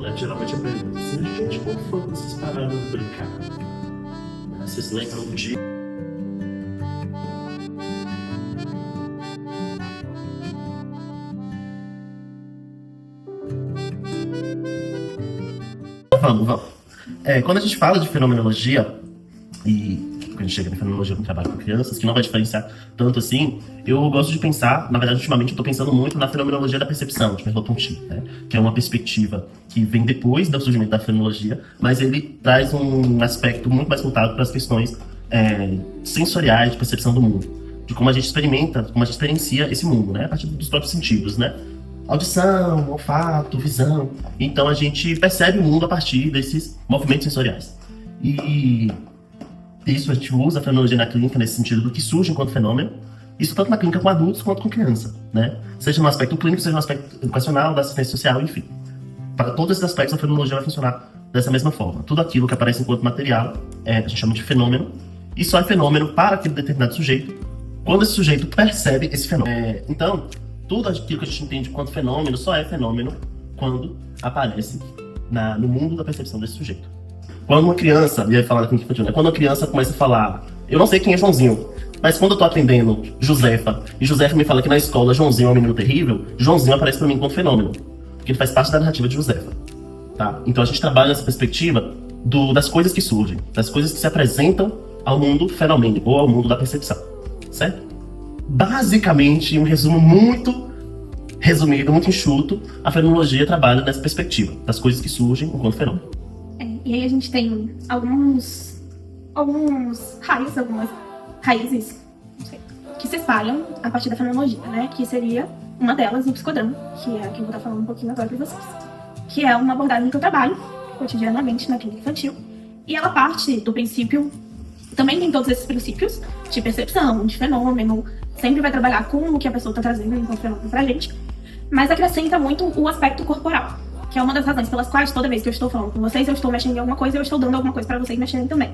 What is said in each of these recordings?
Geralmente eu pergunto assim, gente, como foi que vocês pararam de brincar? Vocês lembram um dia? Vamos. Quando a gente fala de fenomenologia, e quando a gente chega na fenomenologia com trabalho com crianças, que não vai diferenciar tanto assim, eu gosto de pensar, na verdade, ultimamente eu estou pensando muito na fenomenologia da percepção, de Merleau-Ponty, né? Que é uma perspectiva que vem depois do surgimento da fenomenologia, mas ele traz um aspecto muito mais voltado para as questões sensoriais de percepção do mundo, de como a gente experimenta, como a gente experiencia esse mundo, né? A partir dos próprios sentidos, né? Audição, olfato, visão. Então a gente percebe o mundo a partir desses movimentos sensoriais. E isso a gente usa a fenomenologia na clínica nesse sentido do que surge enquanto fenômeno. Isso tanto na clínica com adultos quanto com criança, né? Seja no aspecto clínico, seja no aspecto educacional, da assistência social, enfim. Para todos esses aspectos, a fenomenologia vai funcionar dessa mesma forma. Tudo aquilo que aparece enquanto material, a gente chama de fenômeno, e só é fenômeno para aquele determinado sujeito, quando esse sujeito percebe esse fenômeno. Então, tudo aquilo que a gente entende quanto fenômeno só é fenômeno quando aparece no mundo da percepção desse sujeito. Quando uma criança, e aí falar da clínica infantil, né? Quando uma criança começa a falar, eu não sei quem é Joãozinho, mas quando eu tô atendendo Josefa, e Josefa me fala que na escola Joãozinho é um menino terrível, Joãozinho aparece para mim enquanto fenômeno, porque ele faz parte da narrativa de Josefa. Tá? Então a gente trabalha nessa perspectiva das coisas que surgem, das coisas que se apresentam ao mundo fenomênico, ou ao mundo da percepção, certo? Basicamente, um resumo muito resumido, muito enxuto, a fenomenologia trabalha nessa perspectiva, das coisas que surgem enquanto fenômeno. E aí a gente tem algumas raízes que se espalham a partir da fenomenologia, né? Que seria uma delas o psicodrama, que é a que eu vou estar falando um pouquinho agora para vocês. Que é uma abordagem que eu trabalho cotidianamente na clínica infantil. E ela parte do princípio, também tem todos esses princípios de percepção, de fenômeno, sempre vai trabalhar com o que a pessoa está trazendo enquanto fenômeno pra gente, mas acrescenta muito o aspecto corporal, que é uma das razões pelas quais toda vez que eu estou falando com vocês, eu estou mexendo em alguma coisa, eu estou dando alguma coisa para vocês mexerem também.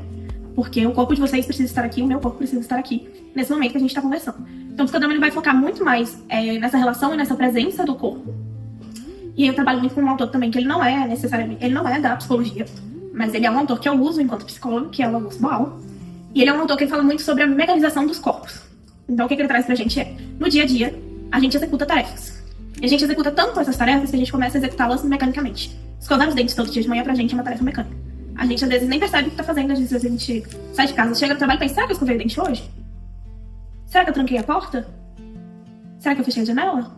Porque o corpo de vocês precisa estar aqui, o meu corpo precisa estar aqui, nesse momento que a gente está conversando. Então o psicodrama ele vai focar muito mais nessa relação e nessa presença do corpo. E eu trabalho muito com um autor também, que ele não é da psicologia, mas ele é um autor que eu uso enquanto psicólogo, que é o Augusto Boal. E ele é um autor que fala muito sobre a mecanização dos corpos. Então o que ele traz pra gente no dia a dia, a gente executa tarefas. E a gente executa tanto essas tarefas que a gente começa a executá-las mecanicamente. Escovar os dentes todo dia de manhã pra gente é uma tarefa mecânica. A gente às vezes nem percebe o que tá fazendo, às vezes a gente sai de casa, chega no trabalho e pensa, será que eu escovei o dente hoje? Será que eu tranquei a porta? Será que eu fechei a janela?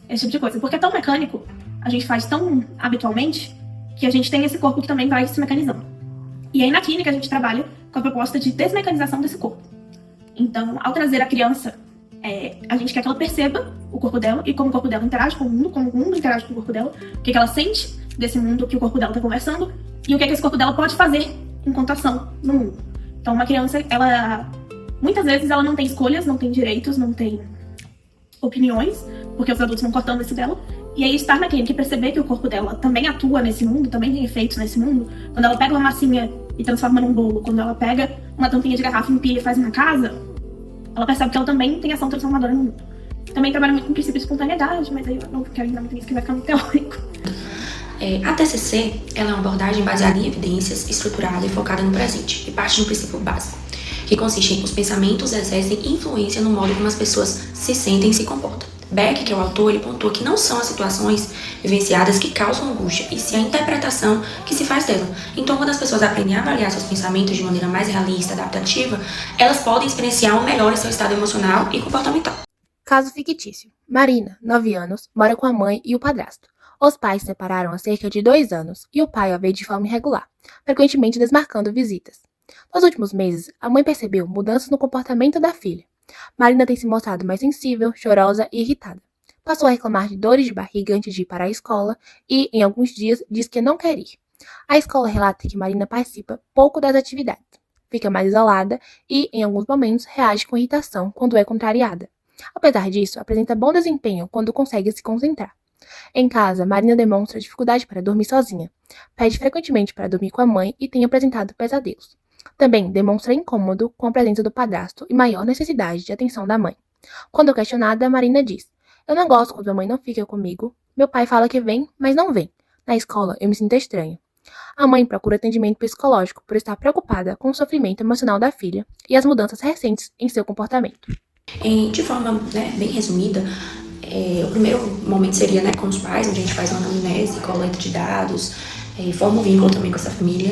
Esse tipo de coisa. Porque é tão mecânico, a gente faz tão habitualmente, que a gente tem esse corpo que também vai se mecanizando. E aí na clínica a gente trabalha com a proposta de desmecanização desse corpo. Então, ao trazer a criança, a gente quer que ela perceba o corpo dela e como o corpo dela interage com o mundo, como o mundo interage com o corpo dela, o que ela sente desse mundo que o corpo dela está conversando e o que esse corpo dela pode fazer enquanto ação no mundo. Então, uma criança, muitas vezes ela não tem escolhas, não tem direitos, não tem opiniões, porque os adultos vão cortando isso dela. E aí estar na clínica e perceber que o corpo dela também atua nesse mundo, também tem efeitos nesse mundo. Quando ela pega uma massinha e transforma num bolo, quando ela pega uma tampinha de garrafa, empilha e faz uma casa, ela percebe que ela também tem ação transformadora no mundo. Também trabalha muito com o princípio de espontaneidade, mas aí eu não quero entrar muito nisso, que vai ficar muito teórico. A TCC ela é uma abordagem baseada em evidências, estruturada e focada no presente, e parte de um princípio básico, que consiste em os pensamentos exercem influência no modo como as pessoas se sentem e se comportam. Beck, que é o autor, ele pontua que não são as situações vivenciadas que causam angústia, e sim a interpretação que se faz dela. Então, quando as pessoas aprendem a avaliar seus pensamentos de maneira mais realista, adaptativa, elas podem experienciar um melhor seu estado emocional e comportamental. Caso fictício. Marina, 9 anos, mora com a mãe e o padrasto. Os pais se separaram há cerca de 2 anos e o pai a vê de forma irregular, frequentemente desmarcando visitas. Nos últimos meses, a mãe percebeu mudanças no comportamento da filha. Marina tem se mostrado mais sensível, chorosa e irritada. Passou a reclamar de dores de barriga antes de ir para a escola e, em alguns dias, diz que não quer ir. A escola relata que Marina participa pouco das atividades, fica mais isolada e, em alguns momentos, reage com irritação quando é contrariada. Apesar disso, apresenta bom desempenho quando consegue se concentrar. Em casa, Marina demonstra dificuldade para dormir sozinha, pede frequentemente para dormir com a mãe e tem apresentado pesadelos. Também demonstra incômodo com a presença do padrasto e maior necessidade de atenção da mãe. Quando questionada, Marina diz: eu não gosto quando a mãe não fica comigo. Meu pai fala que vem, mas não vem. Na escola, eu me sinto estranho. A mãe procura atendimento psicológico por estar preocupada com o sofrimento emocional da filha e as mudanças recentes em seu comportamento. De forma, né, bem resumida, o primeiro momento seria, né, com os pais, onde a gente faz uma anamnese, coleta de dados, forma um vínculo também com essa família.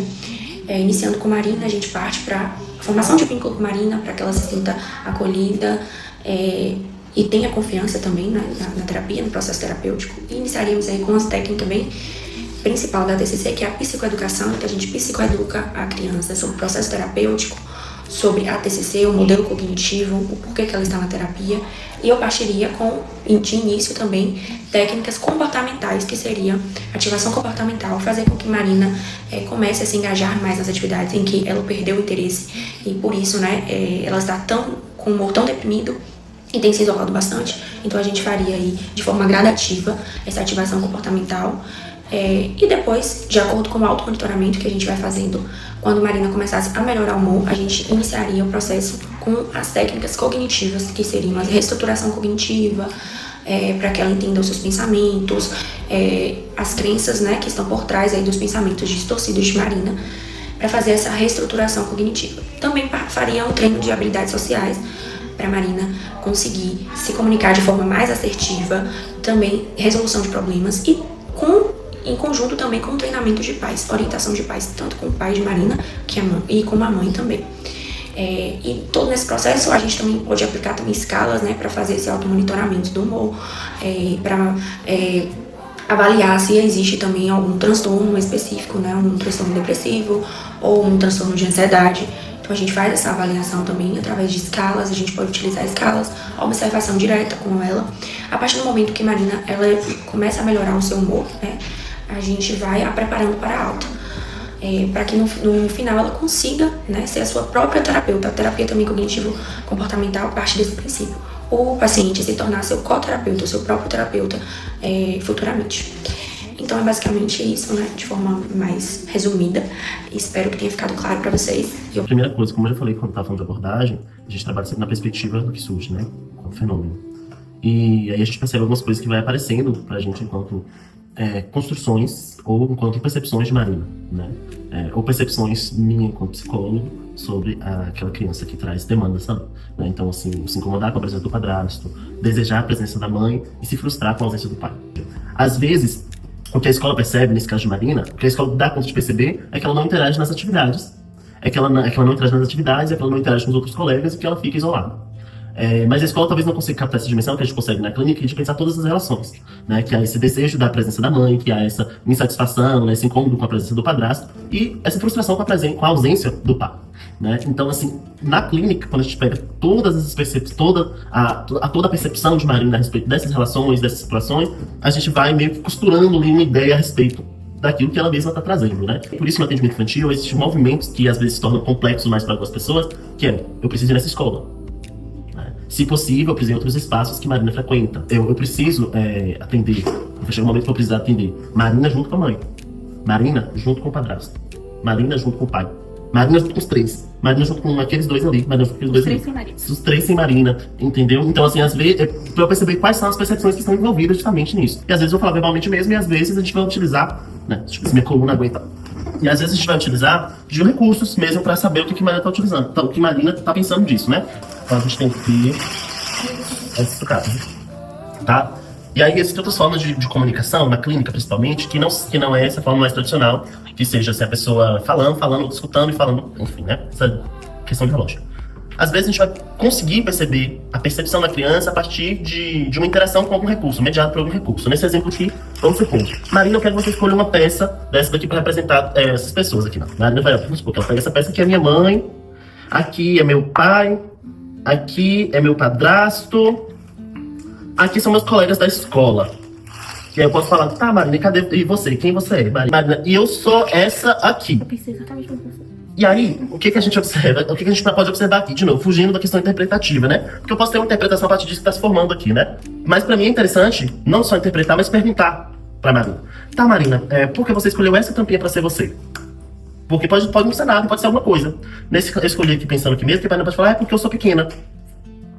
Iniciando com Marina, a gente parte para a formação de vínculo com Marina, para que ela se sinta acolhida e tenha confiança também na terapia, no processo terapêutico. E iniciaríamos aí com uma técnica bem principal da TCC, que é a psicoeducação, que a gente psicoeduca a criança sobre o processo terapêutico, sobre a TCC, o modelo cognitivo, o porquê que ela está na terapia. E eu partiria de início também, técnicas comportamentais, que seria ativação comportamental, fazer com que Marina comece a se engajar mais nas atividades em que ela perdeu o interesse e por isso, né, ela está com o humor tão deprimido e tem se isolado bastante. Então a gente faria aí de forma gradativa essa ativação comportamental. E depois, de acordo com o automonitoramento que a gente vai fazendo, quando Marina começasse a melhorar o humor, a gente iniciaria o processo com as técnicas cognitivas, que seriam a reestruturação cognitiva, para que ela entenda os seus pensamentos, as crenças, né, que estão por trás aí dos pensamentos distorcidos de Marina, para fazer essa reestruturação cognitiva. Também faria um treino de habilidades sociais, para Marina conseguir se comunicar de forma mais assertiva, também resolução de problemas e em conjunto também com o treinamento de pais, orientação de pais, tanto com o pai de Marina e com a mãe também. E todo nesse processo a gente também pode aplicar também escalas, né, para fazer esse automonitoramento do humor, para avaliar se existe também algum transtorno específico, né, um transtorno depressivo ou um transtorno de ansiedade. Então a gente faz essa avaliação também através de escalas, a gente pode utilizar escalas, observação direta com ela. A partir do momento que Marina ela começa a melhorar o seu humor, né, a gente vai a preparando para a alta, para que no final ela consiga, né, ser a sua própria terapeuta. A terapia também cognitivo-comportamental parte desse princípio. O paciente se tornar seu co-terapeuta, o seu próprio terapeuta futuramente. Então é basicamente isso, né, de forma mais resumida. Espero que tenha ficado claro para vocês. A primeira coisa, como eu já falei quando estava falando de abordagem, a gente trabalha sempre na perspectiva do que surge, né, com o fenômeno. E aí a gente percebe algumas coisas que vai aparecendo pra gente enquanto construções ou enquanto percepções de Marina, né? Ou percepções minhas enquanto psicólogo sobre aquela criança que traz demanda, sabe? Né? Então, assim, se incomodar com a presença do padrasto, desejar a presença da mãe e se frustrar com a ausência do pai. Às vezes, o que a escola percebe, nesse caso de Marina, o que a escola dá conta de perceber é que ela não interage nas atividades, é que ela não interage nas atividades, é que ela não interage com os outros colegas e que ela fica isolada. Mas a escola talvez não consiga captar essa dimensão que a gente consegue na clínica de pensar todas as relações, né? Que há esse desejo da presença da mãe, que há essa insatisfação, né? Esse incômodo com a presença do padrasto e essa frustração com a ausência do pai, né? Então, assim, na clínica, quando a gente pega todas essas percepções, toda a percepção de Marina a respeito dessas relações, dessas situações, a gente vai meio que costurando ali uma ideia a respeito daquilo que ela mesma está trazendo, né? Por isso, no atendimento infantil, existem movimentos que às vezes se tornam complexos mais para algumas pessoas, que eu preciso ir nessa escola. Se possível, eu preciso ir em outros espaços que Marina frequenta. Eu preciso atender. Vai chegar um momento que eu preciso atender Marina junto com a mãe. Marina junto com o padrasto. Marina junto com o pai. Marina junto com os três. Marina junto com aqueles dois ali. Marina junto com aqueles dois ali. Sem Marina. Os três sem Marina, entendeu? Então, assim, às vezes, pra eu perceber quais são as percepções que estão envolvidas justamente nisso. E às vezes eu vou falar verbalmente mesmo, e às vezes a gente vai utilizar, né? Tipo, se minha coluna aguenta. E às vezes a gente vai utilizar de recursos mesmo para saber o que Marina está utilizando. Então, o que Marina está pensando disso, né? Então a gente tem que esse caso, tá? E aí existem outras formas de comunicação, na clínica principalmente, que não é essa forma mais tradicional, que seja se a pessoa falando, escutando e falando, enfim, né? Essa questão de relógio. Às vezes a gente vai conseguir perceber a percepção da criança a partir de uma interação com algum recurso, mediado por algum recurso. Nesse exemplo aqui, vamos supor, Marina, eu quero que você escolha uma peça dessa daqui para representar essas pessoas aqui. Não. Marina vai, vamos supor que ela pega essa peça aqui, é minha mãe, aqui é meu pai, aqui é meu padrasto, aqui são meus colegas da escola. E aí eu posso falar, tá, Marina, cadê? E você? Quem você é, Marina? E eu sou essa aqui. Eu pensei exatamente como você. E aí, o que a gente observa? O que a gente pode observar aqui? De novo, fugindo da questão interpretativa, né? Porque eu posso ter uma interpretação a partir disso que está se formando aqui, né? Mas pra mim é interessante não só interpretar, mas perguntar pra Marina. Tá, Marina, por que você escolheu essa tampinha pra ser você? Porque pode não ser nada, pode ser alguma coisa. Nesse eu escolhi aqui pensando aqui mesmo, que a Marina pode falar, porque eu sou pequena,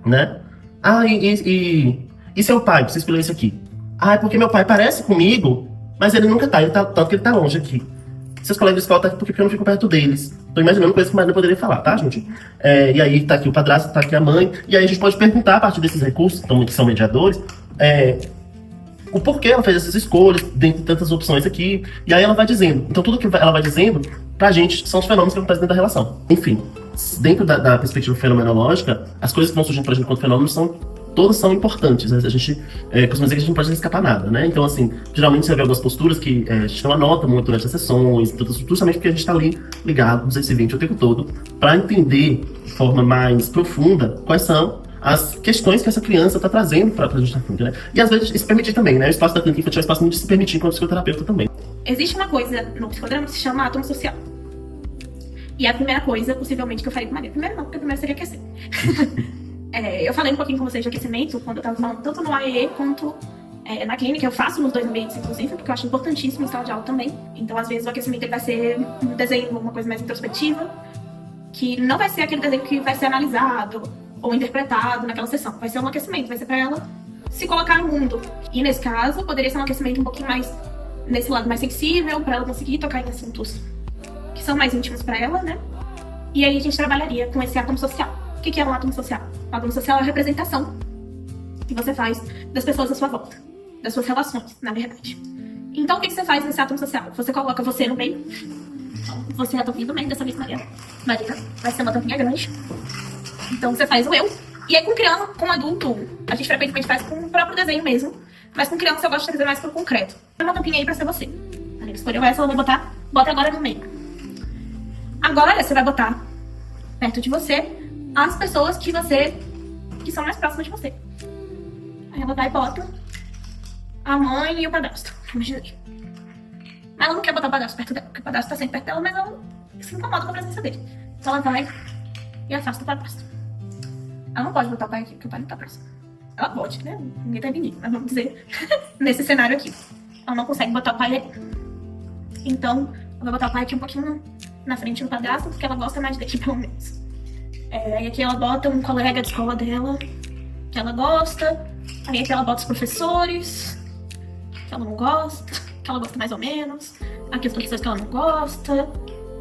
né? Ah, e seu pai, você escolheu esse aqui? Ah, é porque meu pai parece comigo Mas ele nunca tá, tanto que ele tá longe aqui. Seus colegas de escola tá aqui porque eu não fico perto deles. Tô imaginando coisas que mais não poderia falar, tá, gente? E aí tá aqui o padrasto, tá aqui a mãe. E aí a gente pode perguntar, a partir desses recursos, que são mediadores, o porquê ela fez essas escolhas, dentre tantas opções aqui. E aí ela vai dizendo. Então tudo que ela vai dizendo, pra gente, são os fenômenos que acontecem dentro da relação. Enfim, dentro da perspectiva fenomenológica, as coisas que vão surgindo pra gente enquanto fenômenos todas são importantes. A gente costuma dizer que a gente não pode escapar nada, né? Então, assim, geralmente você vê algumas posturas que a gente não anota muito durante as sessões, justamente porque a gente está ali ligado, 220 o tempo todo, para entender de forma mais profunda quais são as questões que essa criança está trazendo para a gente na clínica, né? E às vezes se permitir também, né? O espaço da clínica infantil é um espaço muito de se permitir enquanto psicoterapeuta também. Existe uma coisa no psicodrama que se chama átomo social. E a primeira coisa, possivelmente, que eu faria com Maria. Primeiro não, porque primeiro seria aquecer. Eu falei um pouquinho com vocês de aquecimento quando eu estava falando tanto no AEE quanto na clínica. Eu faço nos dois ambientes, inclusive, porque eu acho importantíssimo em sala de aula também. Então, às vezes, o aquecimento ele vai ser um desenho, uma coisa mais introspectiva, que não vai ser aquele desenho que vai ser analisado ou interpretado naquela sessão. Vai ser um aquecimento, vai ser para ela se colocar no mundo. E, nesse caso, poderia ser um aquecimento um pouquinho mais nesse lado mais sensível, para ela conseguir tocar em assuntos que são mais íntimos para ela, né? E aí a gente trabalharia com esse átomo social. O que é um átomo social? O átomo social é a representação que você faz das pessoas à sua volta, das suas relações, na verdade. Então, o que você faz nesse átomo social? Você coloca você no meio. Você é a tampinha do meio, dessa vez Maria vai ser uma tampinha grande. Então, você faz o eu. E aí, com criança, com adulto, a gente frequentemente faz com o próprio desenho mesmo. Mas com criança, eu gosto de trazer mais pro concreto. Tem uma tampinha aí pra ser você. Maria escolheu essa, ela vai bota agora no meio. Agora, você vai botar perto de você as pessoas que são mais próximas de você. Aí ela vai e bota a mãe e o padrasto. Imaginei. Mas ela não quer botar o padrasto perto dela, porque o padrasto tá sempre perto dela, mas ela se incomoda com a presença dele. Então ela vai e afasta o padrasto. Ela não pode botar o pai aqui, porque o pai não tá próximo. Ela pode, né? Ninguém tá impedindo, mas vamos dizer, nesse cenário aqui. Ela não consegue botar o pai aí. Então, ela vai botar o pai aqui um pouquinho na frente do padrasto, porque ela gosta mais dele, pelo menos. E aqui ela bota um colega de escola dela, que ela gosta. Aí aqui ela bota os professores, que ela não gosta, que ela gosta mais ou menos. Aqui os professores que ela não gosta.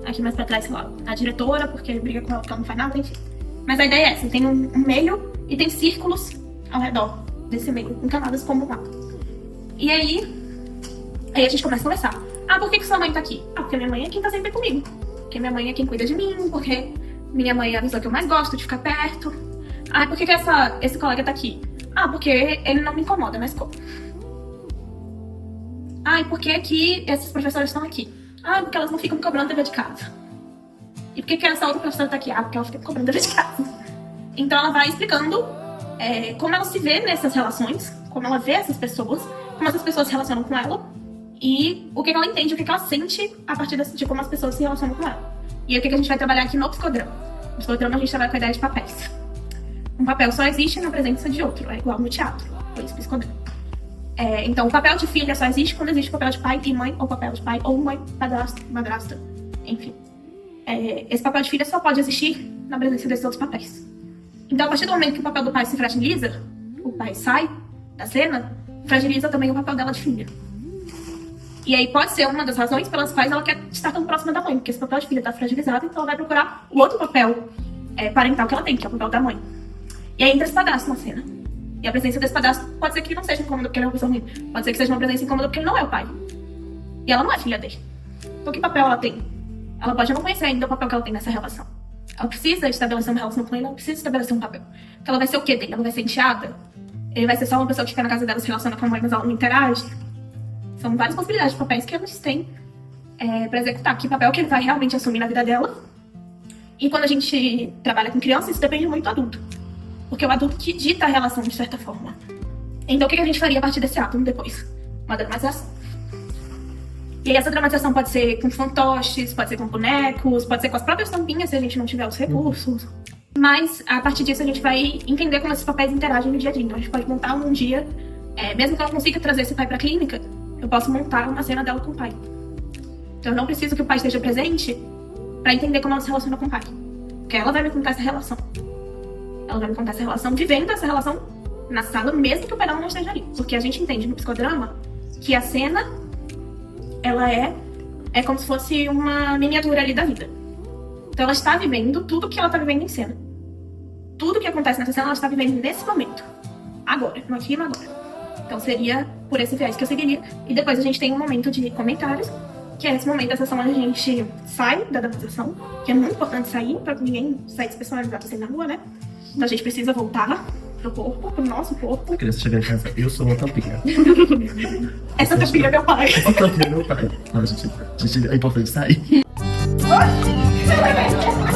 Aqui mais pra trás, sei lá, a diretora, porque briga com ela porque ela não faz nada, enfim. Mas a ideia é essa, tem um meio e tem círculos ao redor desse meio, encanadas como um mapa. E aí a gente começa a conversar. Por que sua mãe tá aqui? Porque minha mãe é quem tá sempre comigo. Porque minha mãe é quem cuida de mim, porque minha mãe é a pessoa que eu mais gosto de ficar perto. Por que esse colega tá aqui? Porque ele não me incomoda na escola. E por que que esses professores estão aqui? Porque elas não ficam me cobrando dever de casa. E por que essa outra professora tá aqui? Porque ela fica me cobrando dever de casa. Então ela vai explicando como ela se vê nessas relações, como ela vê essas pessoas, como essas pessoas se relacionam com ela, e o que ela entende, o que ela sente a partir de como as pessoas se relacionam com ela. E aí o que a gente vai trabalhar aqui no psicodrama? No psicodrama a gente trabalha com a ideia de papéis. Um papel só existe na presença de outro, é igual no teatro, por isso psicodrama. Então o papel de filha só existe quando existe o papel de pai e mãe, ou papel de pai ou mãe, padrasto, madrasta, enfim. Esse papel de filha só pode existir na presença desses outros papéis. Então a partir do momento que o papel do pai se fragiliza, o pai sai da cena, fragiliza também o papel dela de filha. E aí pode ser uma das razões pelas quais ela quer estar tão próxima da mãe, porque esse papel de filha está fragilizado, então ela vai procurar o outro papel parental que ela tem, que é o papel da mãe. E aí entra esse padrasto na cena. E a presença desse padrasto pode ser que não seja incômoda porque ele é uma pessoa ruim. Pode ser que seja uma presença incômoda porque ele não é o pai. E ela não é filha dele. Então que papel ela tem? Ela pode não conhecer ainda o papel que ela tem nessa relação. Ela precisa estabelecer uma relação com ele, ela precisa estabelecer um papel. Então ela vai ser o quê dele? Ela vai ser enteada? Ele vai ser só uma pessoa que fica na casa dela, se relaciona com a mãe, mas ela não interage? São várias possibilidades de papéis que eles têm para executar. Que papel que ele vai realmente assumir na vida dela. E quando a gente trabalha com criança, isso depende muito do adulto. Porque é o adulto que dita a relação, de certa forma. Então o que a gente faria a partir desse átomo depois? Uma dramatização. E aí essa dramatização pode ser com fantoches, pode ser com bonecos, pode ser com as próprias tampinhas, se a gente não tiver os recursos. Mas a partir disso a gente vai entender como esses papéis interagem no dia a dia. Então a gente pode montar um dia, mesmo que ela consiga trazer esse pai pra clínica, eu posso montar uma cena dela com o pai. Então eu não preciso que o pai esteja presente pra entender como ela se relaciona com o pai. Porque ela vai me contar essa relação. Ela vai me contar essa relação, vivendo essa relação na sala, mesmo que o pai dela não esteja ali. Porque a gente entende no psicodrama que a cena ela é como se fosse uma miniatura ali da vida. Então ela está vivendo tudo que ela está vivendo em cena. Tudo que acontece nessa cena, ela está vivendo nesse momento. Agora, no aqui e no agora. Então seria por esse viés que eu seguiria. E depois a gente tem um momento de comentários, que é esse momento da sessão onde a gente sai da dramatização, que é muito importante sair, para ninguém sair despersonalizado assim na rua, né? Então a gente precisa voltar pro corpo, pro nosso corpo. A criança chega em casa, eu sou uma tampinha. Essa tampinha é meu pai. Essa tampinha é meu pai. Não, gente, é importante sair. Oxi!